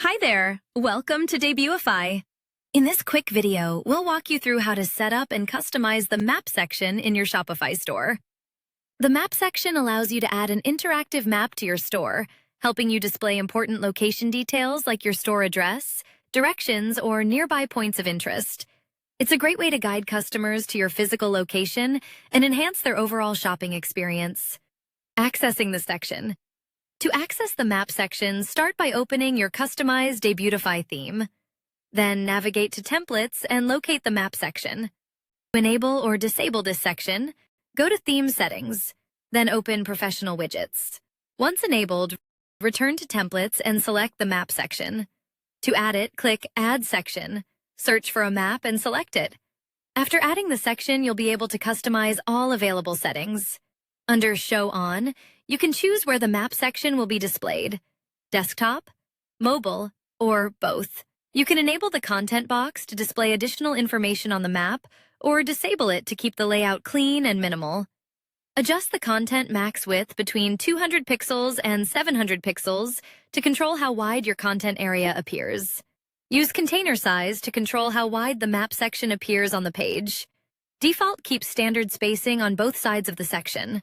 Hi there, welcome to Debutify. In this quick video, we'll walk you through how to set up and customize the map section in your Shopify store. The map section allows you to add an interactive map to your store, helping you display important location details like your store address, directions, or nearby points of interest. It's a great way to guide customers to your physical location and enhance their overall shopping experience. Accessing the section. To access the map section, start by opening your customized Debutify theme. Then navigate to Templates and locate the map section. To enable or disable this section, go to Theme Settings, then open Professional Widgets. Once enabled, return to Templates and select the map section. To add it, click Add Section, search for a map and select it. After adding the section, you'll be able to customize all available settings. Under Show On, you can choose where the map section will be displayed: desktop, mobile, or both. You can enable the content box to display additional information on the map, or disable it to keep the layout clean and minimal. Adjust the content max width between 200 pixels and 700 pixels to control how wide your content area appears. Use container size to control how wide the map section appears on the page. Default keeps standard spacing on both sides of the section.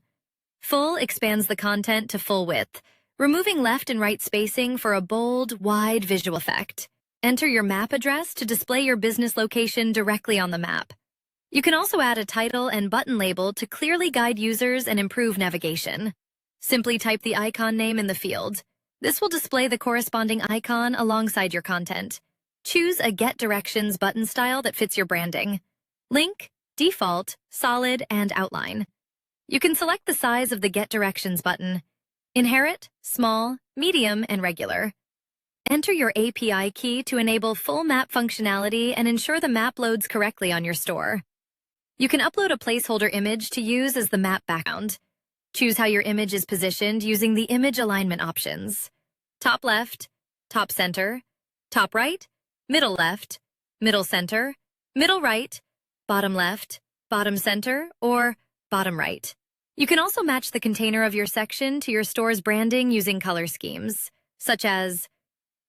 Full expands the content to full width, removing left and right spacing for a bold, wide visual effect. Enter your map address to display your business location directly on the map. You can also add a title and button label to clearly guide users and improve navigation. Simply type the icon name in the field. This will display the corresponding icon alongside your content. Choose a Get Directions button style that fits your branding. Link, default, solid, and outline. You can select the size of the Get Directions button: inherit, small, medium, and regular. Enter your API key to enable full map functionality and ensure the map loads correctly on your store. You can upload a placeholder image to use as the map background. Choose how your image is positioned using the image alignment options: top left, top center, top right, middle left, middle center, middle right, bottom left, bottom center, or bottom right. You can also match the container of your section to your store's branding using color schemes, such as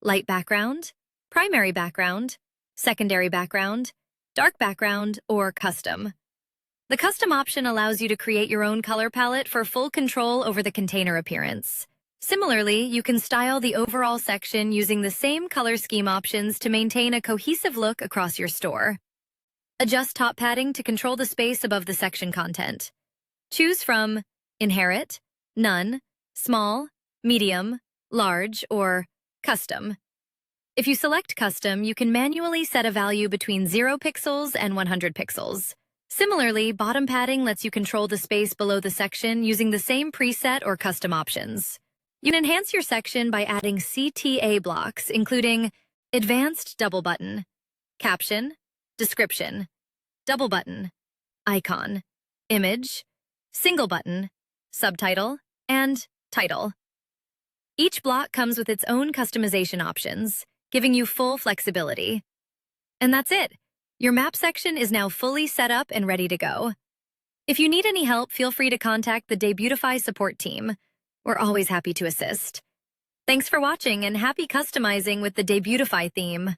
light background, primary background, secondary background, dark background, or custom. The custom option allows you to create your own color palette for full control over the container appearance. Similarly, you can style the overall section using the same color scheme options to maintain a cohesive look across your store. Adjust top padding to control the space above the section content. Choose from Inherit, None, Small, Medium, Large, or Custom. If you select Custom, you can manually set a value between 0 pixels and 100 pixels. Similarly, bottom padding lets you control the space below the section using the same preset or custom options. You can enhance your section by adding CTA blocks, including Advanced Double Button, Caption, Description, Double Button, Icon, Image, Single Button, Subtitle, and Title. Each block comes with its own customization options, giving you full flexibility. And that's it. Your map section is now fully set up and ready to go. If you need any help, feel free to contact the Debutify support team. We're always happy to assist. Thanks for watching and happy customizing with the Debutify theme.